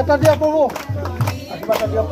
এটা দিয়া প্ৰভু আশীৰ্বাদ এটা দিয়ক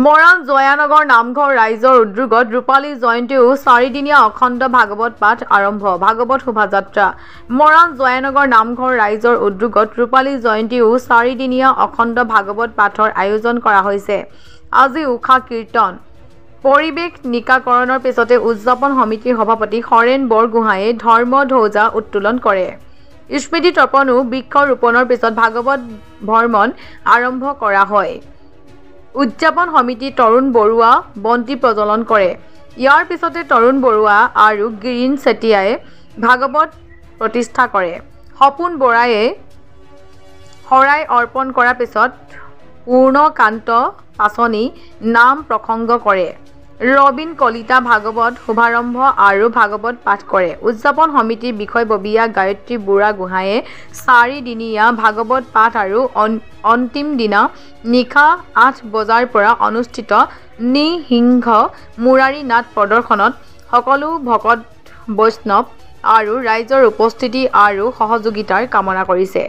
মৰাণ জয়ানগৰ নামঘৰ ৰাইজৰ উদ্যোগত ৰূপালী জয়ন্তীও 4দিনীয়া অখণ্ড ভাগৱত পাঠ আৰম্ভ ভাগৱত শোভাযাত্ৰা মৰাণ জয়ানগৰ নামঘৰ ৰাইজৰ উদ্যোগত ৰূপালী জয়ন্তীও 4দিনীয়া অখণ্ড ভাগৱত পাঠৰ আয়োজন কৰা হৈছে আজি উষা কীৰ্তন পৰিৱেশ নিকাকৰণৰ পিছতে উদযাপন সমিতিৰ সভাপতি হৰেণ বৰগোহাঁয়ে ধৰ্ম ধ্বজা উত্তোলন কৰে স্মৃতি তৰ্পণো বৃক্ষ ৰোপণৰ পিছত ভাগৱত ভ্ৰমণ আৰম্ভ কৰা হয় উদযাপন সমিতি তৰুণ বৰুৱা বন্তি প্ৰজ্বলন কৰে ইয়াৰ পিছতে তৰুণ বৰুৱা আৰু গিৰিন চেতিয়াই ভাগৱত প্ৰতিষ্ঠা কৰে সপোন বৰায়ে শৰাই অৰ্পণ কৰাৰ পিছত পূৰ্ণকান্ত পাছনি নাম প্ৰসংগ কৰে ৰবিন কলিতা ভাগৱত শুভাৰম্ভ আৰু ভাগৱত পাঠ কৰে উদযাপন সমিতিৰ বিষয়ববীয়া গায়ত্ৰী বুঢ়া গোহাঁয়ে 4দিনীয়া ভাগৱত পাঠ আৰু অন্তিম দিনা নিশা 8 বজাৰ পৰা অনুষ্ঠিত নিসিংহ মুৰাৰী নাট প্ৰদৰ্শনত সকলো ভকত বৈষ্ণৱ আৰু ৰাইজৰ উপস্থিতি আৰু সহযোগিতাৰ কামনা কৰিছে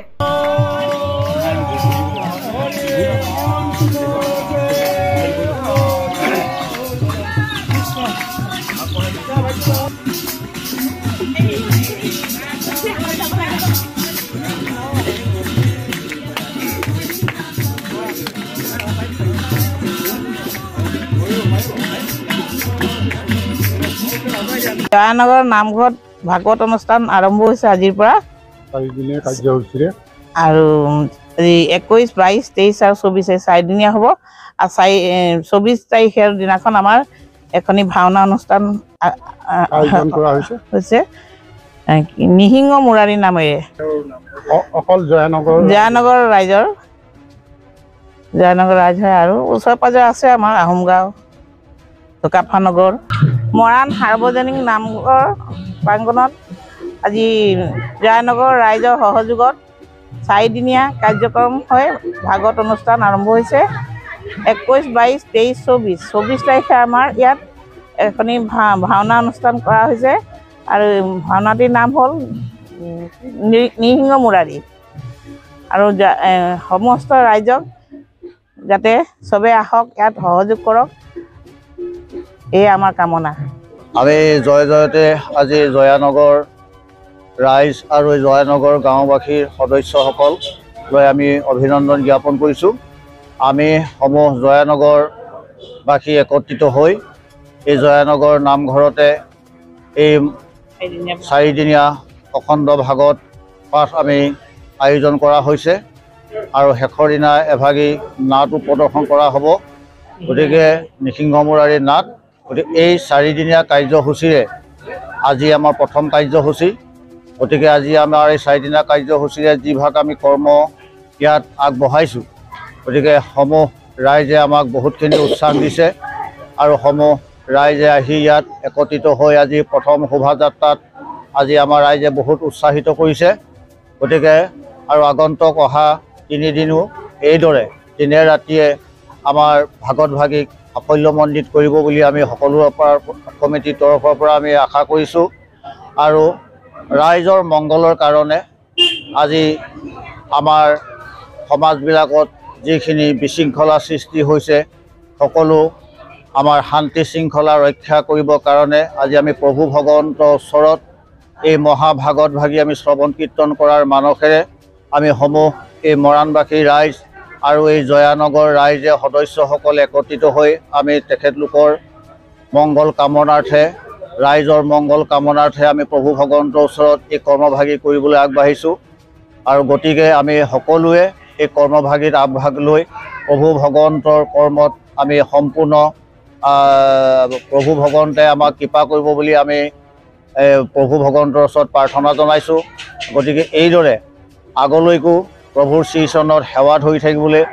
জয়ানগৰ নামঘৰত ভাগৱত অনুষ্ঠান আৰম্ভ হৈছে আজিৰ পৰা 4দিনীয়া কাৰ্যসূচীৰে আৰু 21, 22, 23 আৰু 24 4দিনীয়া হ'ব আৰু 24 তাৰিখৰ দিনাখন আমাৰ এখনি ভাওনা অনুষ্ঠান আয়োজন কৰা হৈছে নিসিংহ মুৰাৰী নামেৰে অকল জয়ানগৰ ৰাইজৰ আৰু ওচৰে পাজৰে আছে আমাৰ আহোম গাঁও ঢোকাফানগৰ মৰাণ সাৰ্বজনীন নামঘৰ প্ৰাংগণত আজি জয়ানগৰ ৰাইজৰ সহযোগত 4দিনীয়া কাৰ্যক্ৰম হৈ ভাগৱত অনুষ্ঠান আৰম্ভ হৈছে 21, 22, 23, 24 তাৰিখে আমাৰ ইয়াত এখনি ভাওনা অনুষ্ঠান কৰা হৈছে আৰু ভাওনাটিৰ নাম হ'ল নিসিংহ মুৰাৰী আৰু সমস্ত ৰাইজক যাতে সবে আহক ইয়াত সহযোগ কৰক এই আমাৰ কামনা আমি জয়তে আজি জয়ানগৰ ৰাইজ আৰু জয়ানগৰ গাঁওবাসীৰ সদস্যসকল লৈ আমি অভিনন্দন জ্ঞাপন কৰিছোঁ আমি সমূহ জয়ানগৰবাসী একত্ৰিত হৈ এই জয়ানগৰ নামঘৰতে এই 4দিনীয়া অখণ্ড ভাগৱত পাঠ আমি আয়োজন কৰা হৈছে আৰু শেষৰ দিনা এভাগী নাটো প্ৰদৰ্শন কৰা হ'ব গতিকে নিসিংহ মুৰাৰী নাট গতিকে এই 4দিনীয়া কাৰ্যসূচীৰে আজি আমাৰ প্ৰথম কাৰ্যসূচী গতিকে আজি আমাৰ এই 4দিনীয়া কাৰ্যসূচীৰে যিভাগ আমি কৰ্ম ইয়াত আগবঢ়াইছোঁ গতিকে সমূহ ৰাইজে আমাক বহুতখিনি উৎসাহ দিছে আৰু সমূহ ৰাইজে আহি ইয়াত একত্ৰিত হৈ আজি প্ৰথম শোভাযাত্ৰাত আজি আমাৰ ৰাইজে বহুত উৎসাহিত কৰিছে গতিকে আৰু আগন্তুক অহা 3 দিনো এইদৰে দিনে ৰাতিয়ে আমাৰ ভাগত ভাগিক সাফল্যমণ্ডিত কৰিব বুলি আমি সকলোৰে পৰা কমিটিৰ তৰফৰ পৰা আমি আশা কৰিছোঁ আৰু ৰাইজৰ মংগলৰ কাৰণে আজি আমাৰ সমাজবিলাকত যিখিনি বিশৃংখলা সৃষ্টি হৈছে সকলো আমাৰ শান্তি শৃংখলা ৰক্ষা কৰিবৰ কাৰণে আজি আমি প্ৰভু ভগৱন্তৰ ওচৰত এই মহাভাগত ভাগি আমি শ্ৰৱণ কীৰ্তন কৰাৰ মানসেৰে আমি সমূহ এই মৰাণবাসী ৰাইজ আৰু এই জয়ানগৰ ৰাইজে সদস্যসকল একত্ৰিত হৈ আমি তেখেতলোকৰ মংগল কামনাৰ্থে ৰাইজৰ মংগল কামনাৰ্থে আমি প্ৰভু ভগৱন্তৰ ওচৰত এই কৰ্মভাগী কৰিবলৈ আগবাঢ়িছোঁ আৰু গতিকে আমি সকলোৱে এই কৰ্মভাগীত আগভাগ লৈ প্ৰভু ভগৱন্তৰ কৰ্মত আমি সম্পূৰ্ণ প্ৰভু ভগৱন্তে আমাক কৃপা কৰিব বুলি আমি প্ৰভু ভগৱন্তৰ ওচৰত প্ৰাৰ্থনা জনাইছোঁ। গতিকে এইদৰে আগলৈকো প্ৰভুৰ শ্ৰীচৰণত সেৱা ধৰি থাকিবলৈ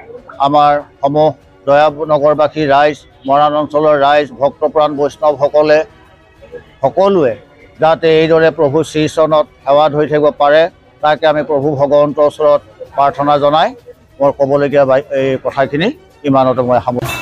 আমাৰ সমূহ জয়ানগৰবাসী ৰাইজ মৰাণ অঞ্চলৰ ৰাইজ ভক্তপ্ৰাণ বৈষ্ণৱসকলে সকলোৱে যাতে এইদৰে প্ৰভু শ্ৰীচৰণত সেৱা ধৰি থাকিব পাৰে তাকে আমি প্ৰভু ভগৱন্তৰ ওচৰত প্ৰাৰ্থনা জনাই মোৰ ক'বলগীয়া এই কথাখিনি ইমানতে মই সামৰিছোঁ।